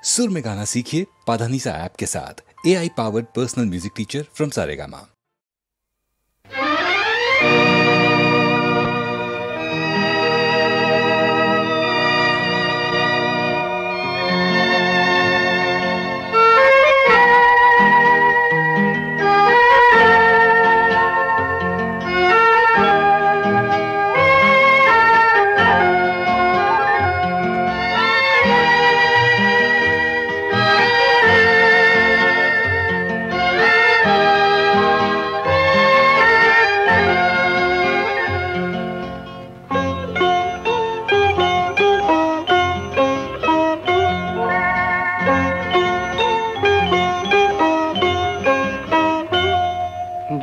सुर में गाना सीखिए पाधानीसा ऐप के साथ। AI powered personal music teacher from Saregama.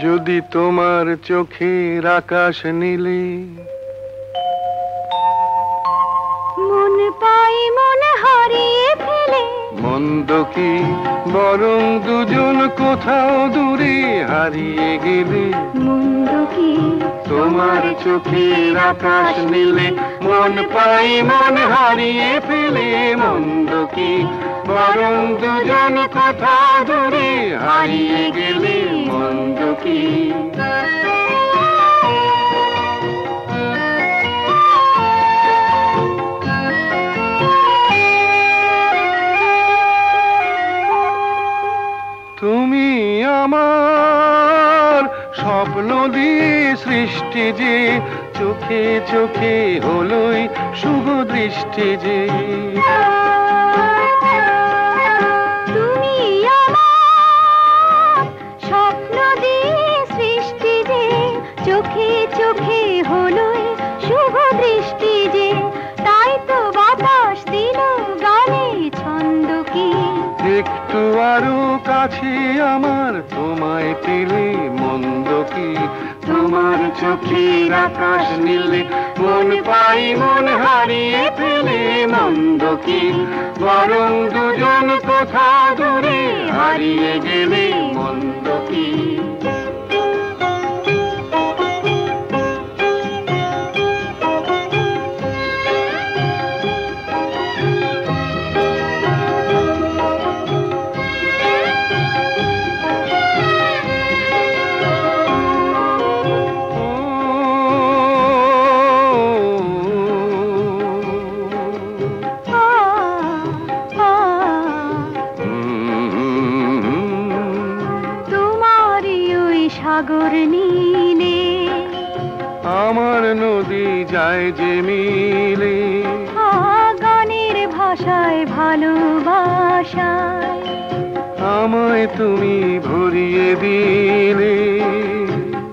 যদি তোমার চোখের আকাশ নীলে মন পাই মন হারিয়ে ফেলে, মন্দ কি বরং দুজন কোথাও দূরে হারিয়ে গেলে। মন্দ কি তোমার চোখের আকাশ নীলে মন পাই মন হারিয়ে ফেলে, মন্দ কি বরং দুজন কোথাও দূরে হারিয়ে গেলে। মন্দ কি তুমি আমার স্বপ্ন দিয়ে সৃষ্টি যে, চোখে চোখে হলোই শুভ দৃষ্টি যে। তুমি আমার স্বপ্ন দিয়ে সৃষ্টি যে, চোখে চোখে হলোই শুভ দৃষ্টি যে। তাই তো বাতাস দিল গানে ছন্দ কি। একটু আরো কাছে আমার তোমায় পেলে, মন্দ কি তোমার চোখের আকাশ নীলে মন পাই মন হারিয়ে ফেলে। মন্দ কি বরং দুজন কোথা দূরে হারিয়ে গেলে। মন্দ কি সাগর নীলে আমার নদী যায় যে মিলে। গানের ভাষায় ভালোবাসায় আমায় তুমি ভরিয়ে দিলে।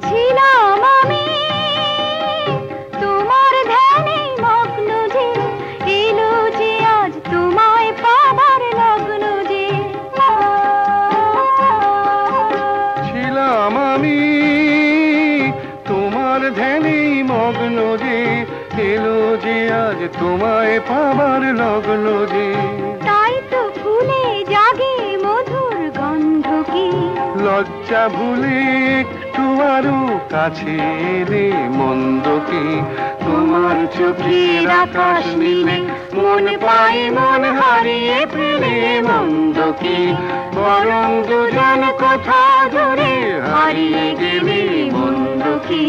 ছিলাম আমি তোমার ধ্যানে মগ্ন যে, এলো যে আজ তোমায় পাবার লগ্ন যে। ছিলাম আমি তোমার ধ্যানে মগ্ন যে, এলো যে আজ তোমায় পাবার লগ্ন যে। তাই তো ফুলে জাগে মধুর গন্ধ কি। লজ্জা ভুলে একটু আরো কাছে এলে। মন্দ কি তোমার চোখের আকাশ নীলে মন পাই মন হারিয়ে ফেলে। মন্দ কি বরং দুজন কোথা দূরে হারিয়ে গেলে। মন্দ কি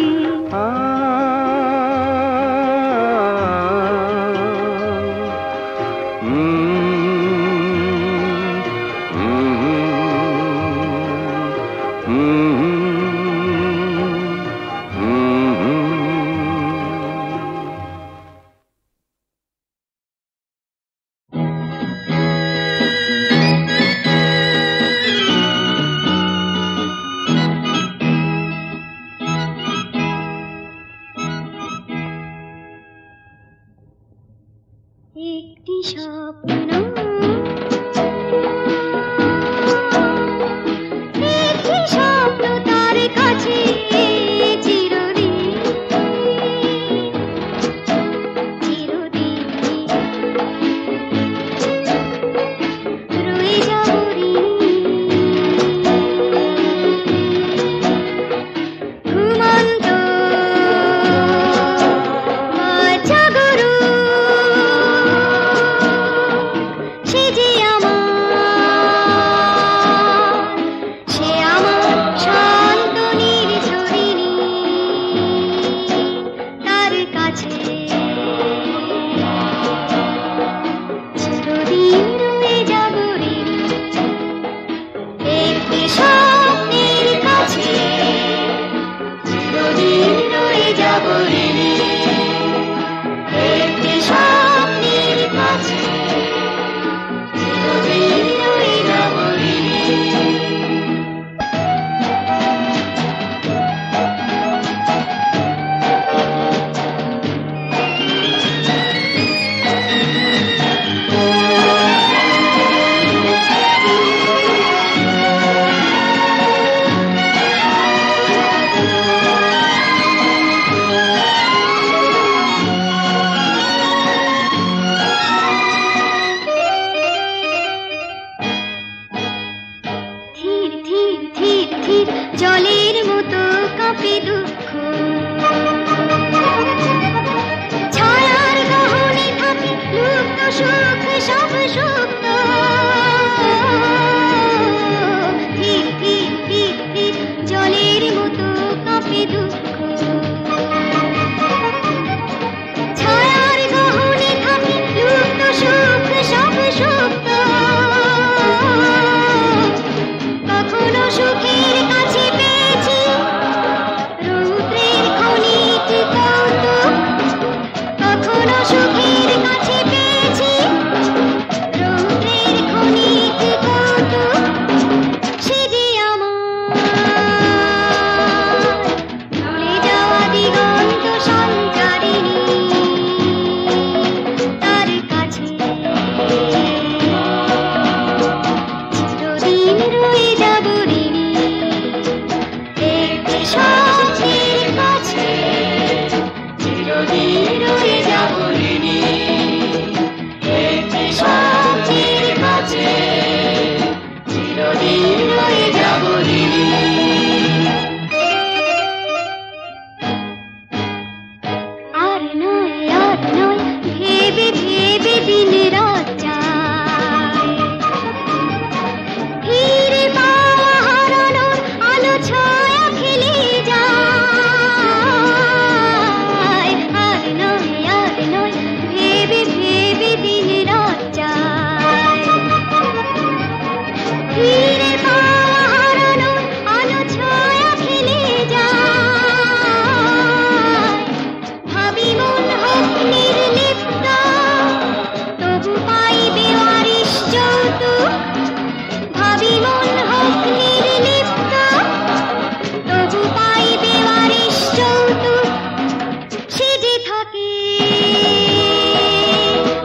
জলের মতো কাঁপে দুঃখ ছায়ার গহনে থাকে লুপ্ত সুখ সব সুপ্ত ধীর ধীর ধীর ধীর জলের মতো কাঁপে দুঃখ ছায়ার গহনে থাকে লুপ্ত সুখ সব সুপ্ত কখনো সুখের কাছে পেয়েছি রৌদ্রের ক্ষণিক কৌতুক কখনো সুখের কাছে পেয়েছি রৌদ্রের ক্ষণিক কৌতুক সে যে আমার ভুলে যাওয়া দিগন্ত সঞ্চারিণী তার কাছে চিরদিন রয়ে যাব ঋণী একটি স্বপ্নের কাছে চিরদিন রয়ে যাব ঋণী একটি স্বপ্নের কাছে চিরদিন রয়ে যাব ঋণী আর নয় ভেবে ভেবে দিন রাত যায় ফিরে পাওয়া হারানোর আলো ছায়া খেলে যায় আর নয় ভেবে ভেবে দিন রাত যায় ফিরে পাওয়া হারানোর আলো ছায়া খেলে যায় ভাবি মন হোক নির্লিপ্ত তবু পাইবে ওয়ারিশ যৌতুক ভাবি মন হোক নির্লিপ্ত তবু পাইবে ওয়ারিশ যৌতুক সে যে থাকে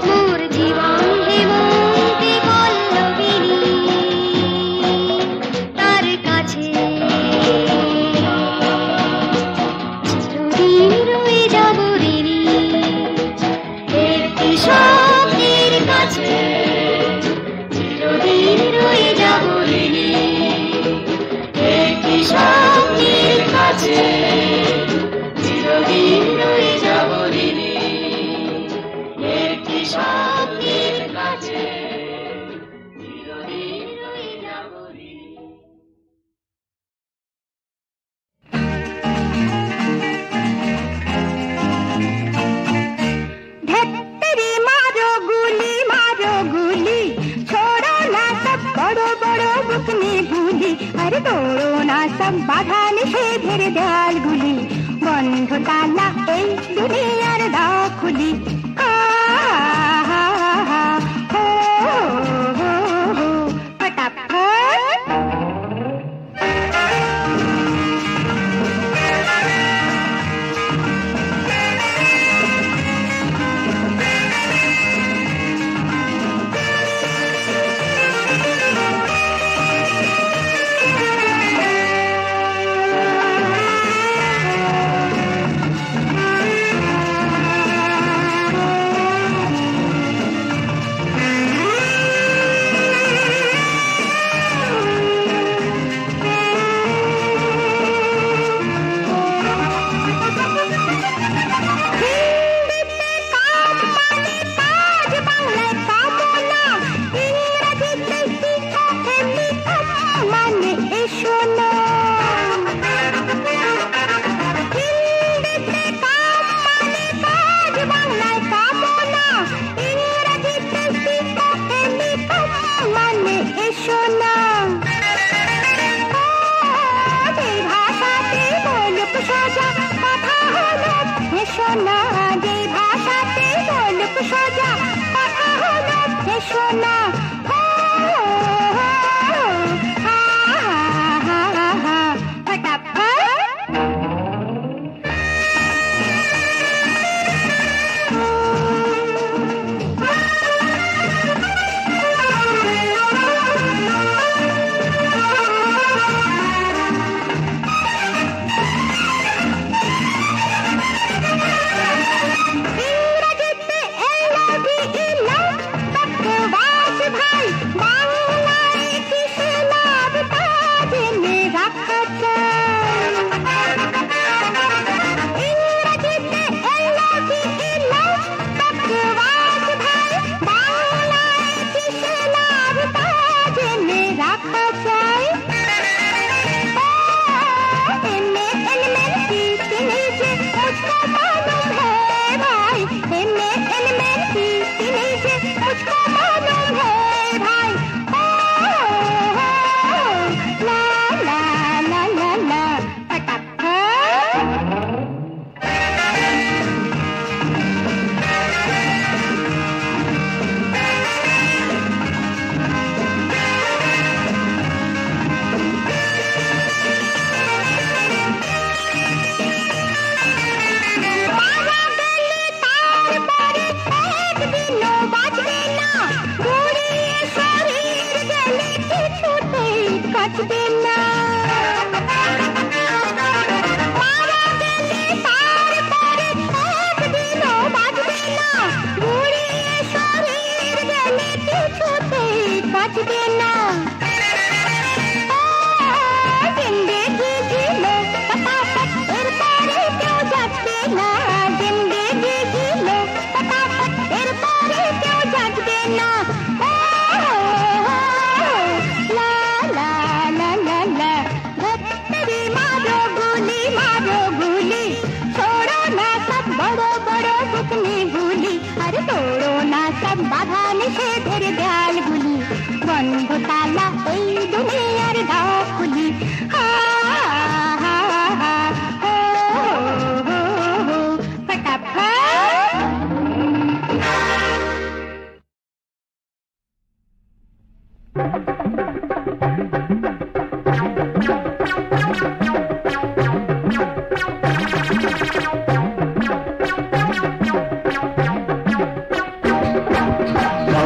মোর জীবন হেমন্তে পল্লবিনী তার কাছে চিরদিন রয়ে যাব ঋণী একটি স্বপ্নের কাছে চিরদিন রয়ে যাব ঋণী একটি স্বপ্নের কাছে চিরদিন রয়ে যাব ঋণী একটি স্বপ্নের কাছে চিরদিন রয়ে যাব ঋণী धत्तरी मारो गुली छोड़ो ना सब बड़ो बड़ो बुकनी गुली अरे तोड़ो ना सब बाधा निषेधेर देवाल गुली बंध ताला এই দুনিয়ার দাখুলি फटाफट ভাই বাংলায় কিসে লাভ তা জেনে রাখা চাই। বাঁচবে না। মারা গেলে তারপরে একদিনও বাঁচবে না। বুড়িয়ে শরীর গেলে কিছুতেই বাঁচবে না। জিন্দেগি জিলো ফটাফট, এরপরে কেউ যাচ্ছে না। জিন্দেগি জিলো ফটাফট, এরপরে কেউ যাচ্ছে না। লা লা লা লা লা, ধত্তেরি মারো গুলি মারো গুলি, छोड़ो ना सब बड़ो बड़ो बुकनी गुली। अरे तोड़ो ना सब बाधा निषेधेर देয়াল গুলি। বন্ধ তালা এই দুনিয়ার ঢাকুলি। হা হা হা হো হো হো ফটাফট।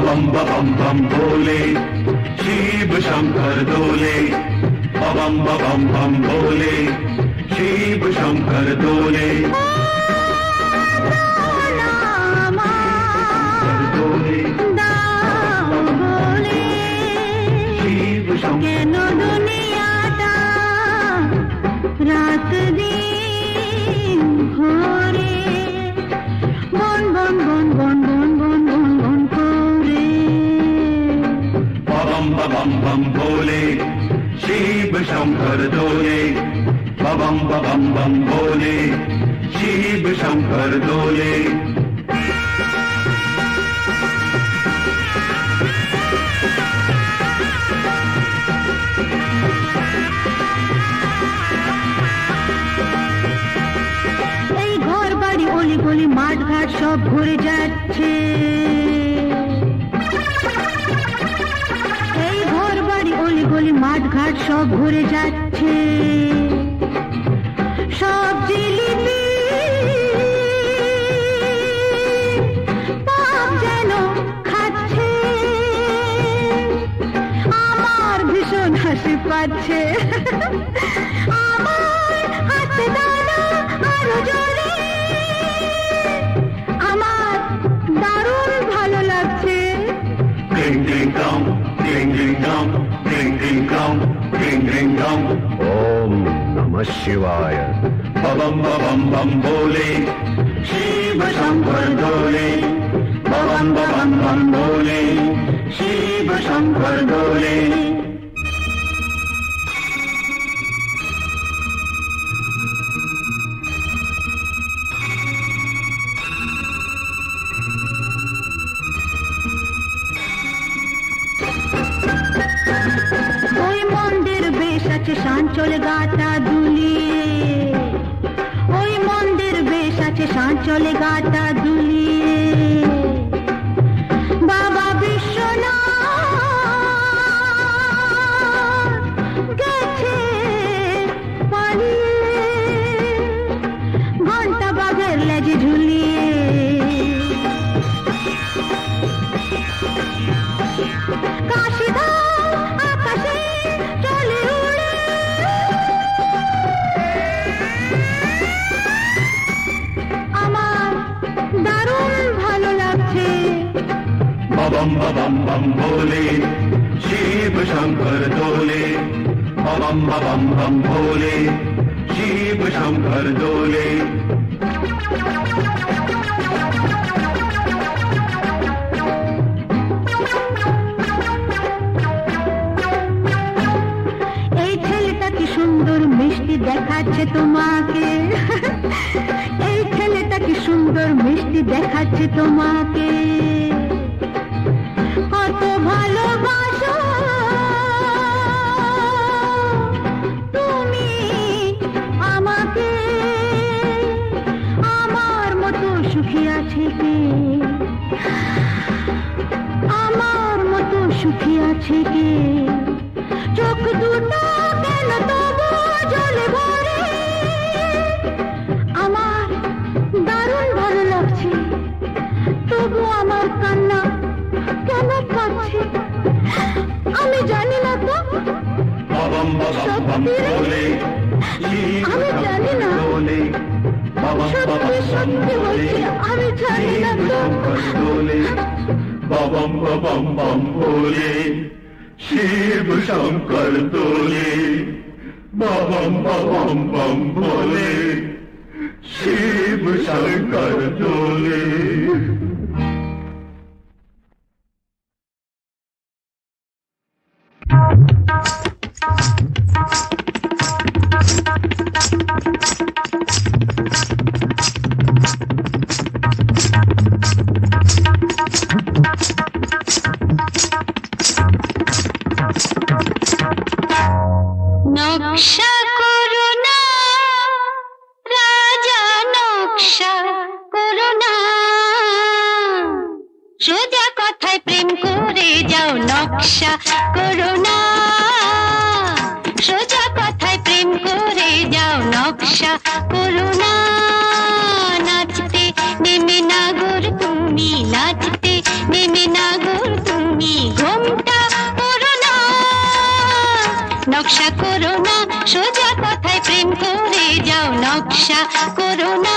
बम बम बम भोले शिव शंकर डोले, बम बम बम भोले शिव शंकर डोले। शिव কেন দুনিয়াটা রাত দিন ভরে বন বন বন বন বন বন বন বন করে। बम बम बम भोले शिव शंकर डोले, बम बम बम भोले शिव शंकर डोले। এই ঘর বাড়ি অলি গলি মাঠ ঘাট সব ঘুরে যাচ্ছে। এই ঘর বাড়ি অলি গলি মাঠ ঘাট সব ঘুরে যাচ্ছে। সব জিলিপি পাপ যেন খাচ্ছে। আমার ভীষণ হাসি পাচ্ছে। আমার হাতে দানা আরো জোরে, আমার দারুণ ভালো লাগছে। Ding ding dong, ding ding dong, ding ding dong, ding ding dong. Om Namah Shivaya. Bam bam bam भोले शिव शंकर डोले, बम बम बम भोले शिव शंकर डोले। ওই মন্দির বেশ আছে সাঞ্চল গাটা দুলিয়ে। ওই মন্দির বেশ আছে সাঞ্চল গাটা দুলিয়ে। বাবা বিশ্বনাথ গেছে পালিয়ে, ঘন্টা বাঘের লেজে ঝুলিয়ে। কাশীধাম আকাশে চলে উড়ে, আমার দারুণ ভালো লাগছে। बम बम बम भोले शिव शंकर डोले, बम बम बम भोले शिव शंकर डोले। এই ছেলেটা কি সুন্দর মিষ্টি দেখাচ্ছে তোমাকে। এই ছেলেটা কি সুন্দর মিষ্টি দেখাচ্ছে তোমাকে। কত ভালোবাসো তুমি আমাকে। আমার মতো সুখী আছে কে, আমার মতো সুখী আছে কে। চোখ দুটো কেন তবু জলে ভরে, আমার দারুণ ভালো লাগছে। তবু আমার কান্না কেন পাচ্ছে আমি জানি না তো। बम बोले शिव शंकर बोले बम बम बोले शिव शंकर बोले बम बम बोले शिव शंकर बोले बम बम बोले शिव शंकर बोले। নকশা করো না রাজা, নকশা করো না, সোজা কথায় প্রেম করে যাও। নকশা করো না, সোজা কথায় প্রেম করে যাও। নকশা করো না, নাচতে নেমে নাগর তুমি, নাচতে নেমে নাগর তুমি, ঘোমটা করো না। নকশা করো না, সোজা কথায় প্রেম করে যাও। নকশা করো না।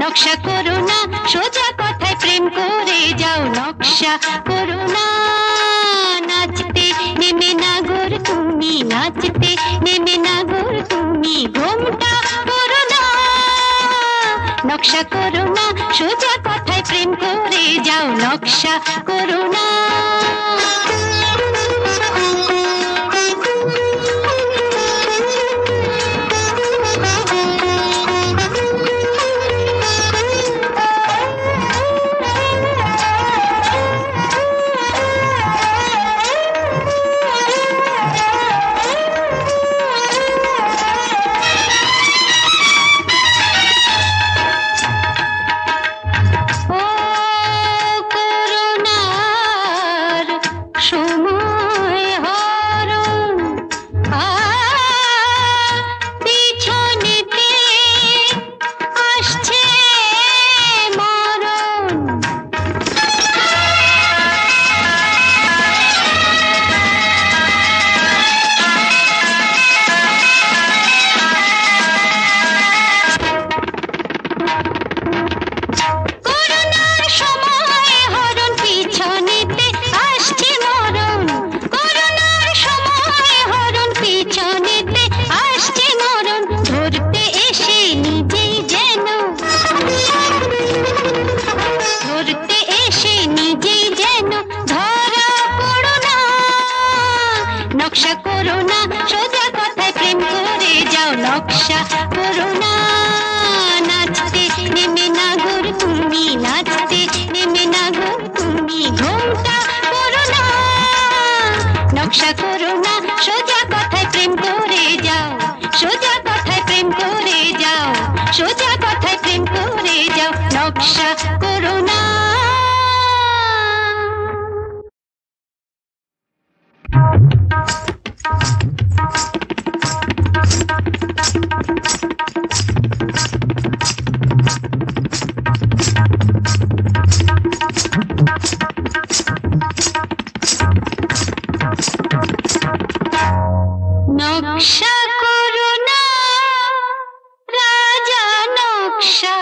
নকশা করো না, সোজা কথায় প্রেম করে যাও। নকশা করো না, নাচতে নেমে নাগর তুমি, নাচতে নেমে নাগর তুমি, ঘোমটা করো না। নকশা করো না, সোজা কথায় প্রেম করে যাও। নকশা করো না। নকশা করো না, সোজা কথায় প্রেম করে যাও। নকশা করো না, নাচতে নেমে নাগর তুমি, নাচতে নেমে নাগর তুমি, ঘোমটা করো না। নকশা করো না, সোজা কথায় প্রেম করে যাও। সোজা কথায় প্রেম করে যাও। সোজা কথায় প্রেম করে যাও। নকশা করো না। নকশা করো না রাজা, নকশা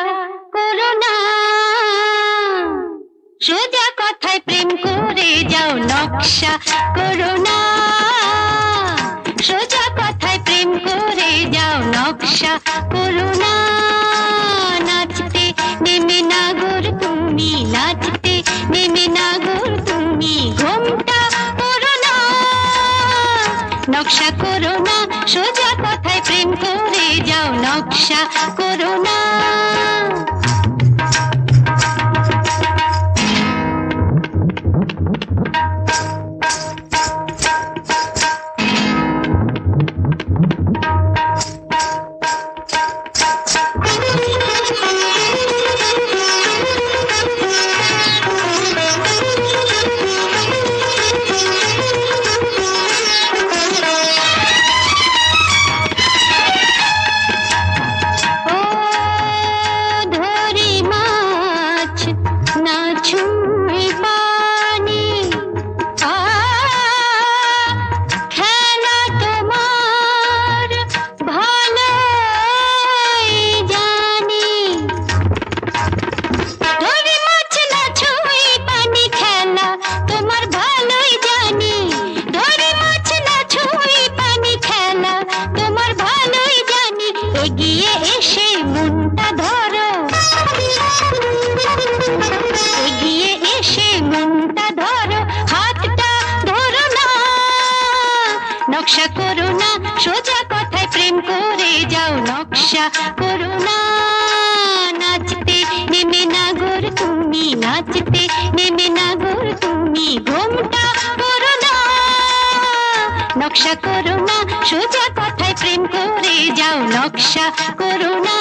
করো না, সোজা কথায় প্রেম করে যাও নকশা করো না সোজা কথায় প্রেম করে যাও নকশা করো না নাচতে নেমে না গোর তুমি নাচতে নেমে না গোর তুমি ঘোমটা করো না নকশা করো না সোজা কথায় প্রেম করে যাও নকশা করো না নকশা করো না সোজা কথায় প্রেম করে যাও নকশা করো না নাচতে নেমে না গোর তুমি নাচতে নেমে না গোর তুমি ঘোমটা করো না নকশা করো না সোজা কথায় প্রেম করে যাও নকশা করো না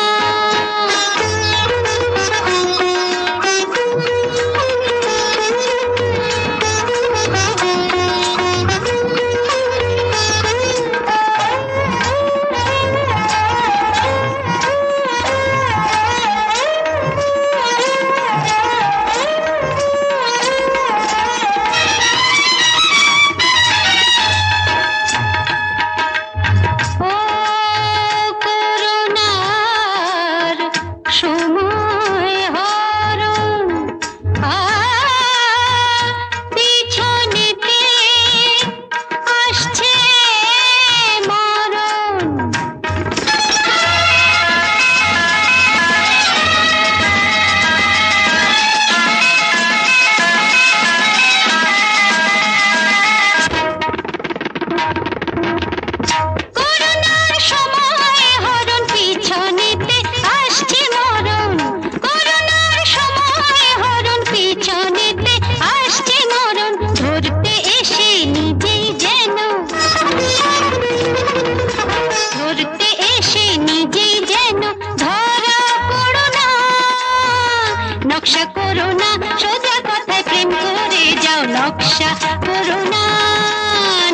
নকশা করো না সোজা কথায় প্রেম করে যাও নকশা করো না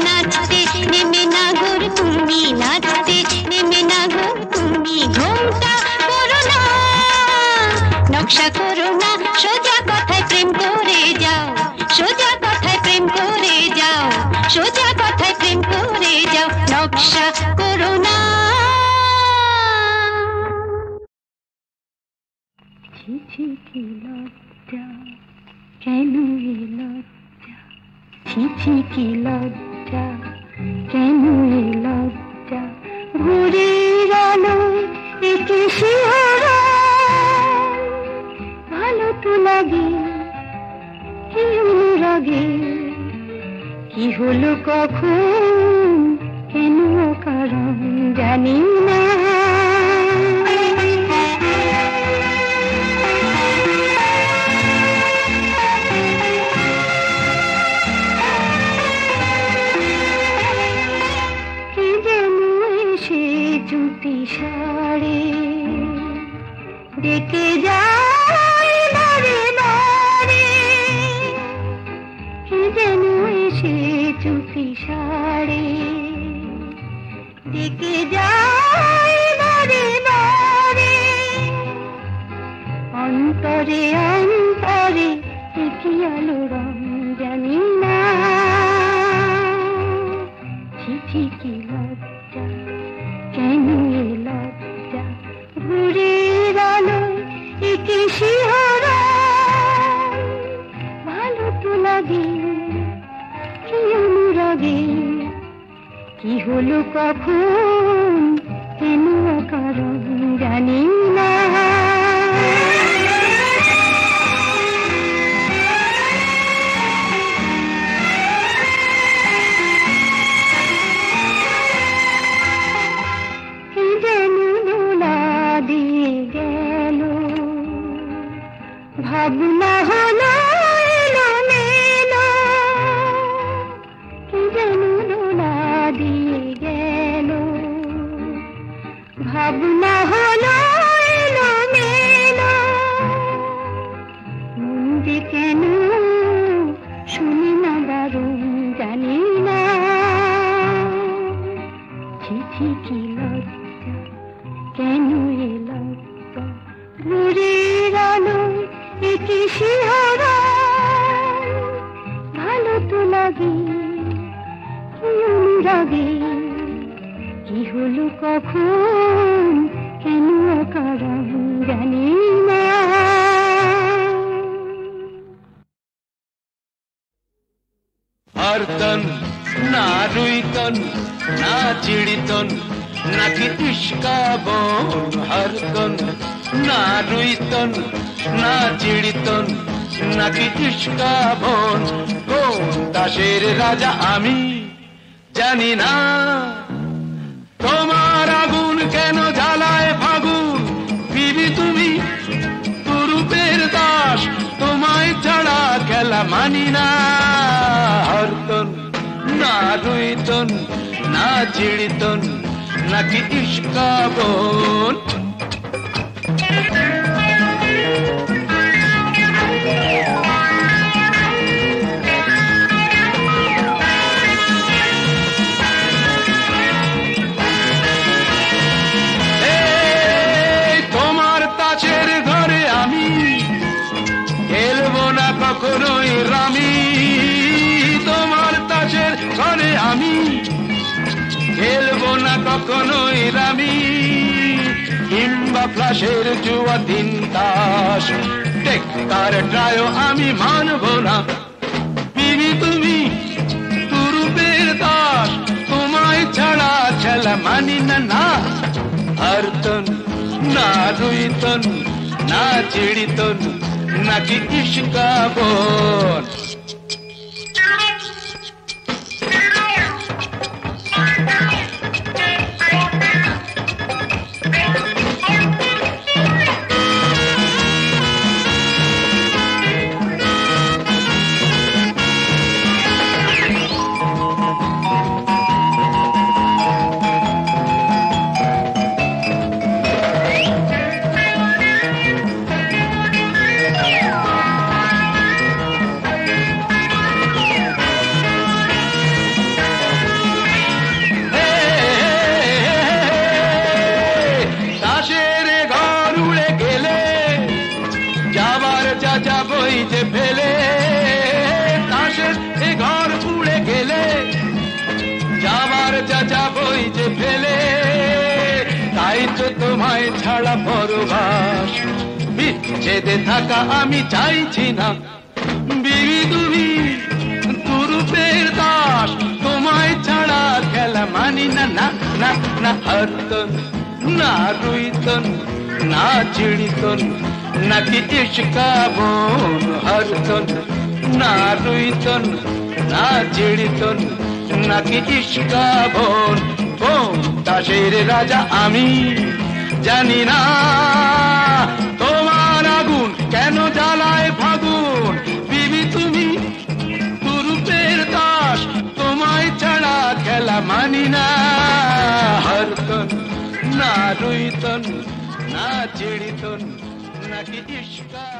নাচতে নেমে না গোর তুমি নাচতে নেমে না গোর তুমি ঘোমটা করো না নকশা করো না সোজা কথায় প্রেম করে যাও সোজা কথায় প্রেম করে যাও সোজা কথায় প্রেম করে যাও নকশা করো না ছি কি লজ্জা কেন এ লজ্জা ছি কি লজ্জা কেন এ লজ্জা ভোরের আলোয় একে শিহরণ ভালো তো লাগে কি অনুরাগে কি হলো কখন কেন কারণ জানি না জুতি সারে ডেকে যায় বারে বারে কি যেন এসে জুতি সারে ডেকে যায় বারে বারে অন্তরে অন্তরে কি আলো রং জানি না চিঠি কি লজ্জা কেন এ লজ্জা ভোরের আলোয় একে শিহরণ হলো কখন কেন কারণ জানি না। ভাবনা হলো এলো মেলো, কি যেন দোলা দিয়ে গেল। ভাবনা হলো এলো মেলো, মন যে কেন শুনি না দারুণ জানি না। চিঠি কি লজ্জা, কেন এ লজ্জা, ঘুরের আলো কি শিহরণ, ভালো তো লাগে কি অনুরাগে, কি হলো কখন কেন কারণ জানি না। হরতন না রুইতন না চিড়িতন নাকি ইস্কাবন, হরতন না রুইতন না চিড়িতন নাকি ইস্কাবন, কোন দাসের রাজা আমি জানি না। তোমার আগুন কেন জ্বালায় ফাগুন, বিবি তুমি তুরুপের দাস, তোমায় ছাড়া খেলা মানি না। হরতন না রুইতন না চিড়িতন নাকি ইস্কাবন। তোমার তাছের ঘরে আমি খেলবো না কখনোই রামি, তোমার তাছের ঘরে আমি খেলবো না কখনোই রামি। কিংবা ফ্লাশের জুয়া তিন তাস টেক্কার ট্রায়ও আমি মানবো না। বিবি তুমি তুরুপের দাস, তোমায় ছাড়া খেলা মানি না। না হরতন না রুইতন না চিড়িতন নাকি ইস্কাবন। যাবই যে ফেলে তাসের এ ঘর উড়ে গেলে, যাবার যা যাবই যে ফেলে। তাই তো তোমায় ছাড়া পরবাস, বিচ্ছেদে থাকা আমি চাইছি না। বিবি তুমি তুরুপের দাস, তোমায় ছাড়া খেলা মানি না। না না না হরতন না রুইতন না চিড়িতন নাকি ইস্কাবন। হরতন না রুইতন না চিড়িতন নাকি ইস্কাবন, কোন দাসের রাজা আমি জানি না। তোমার আগুন কেন জ্বালায় ফাগুন, বিবি তুমি তুরুপের দাস, তোমায় ছাড়া খেলা মানি না। হরতন না রুইতন না চিড়িতন নাকি ইস্কাবন।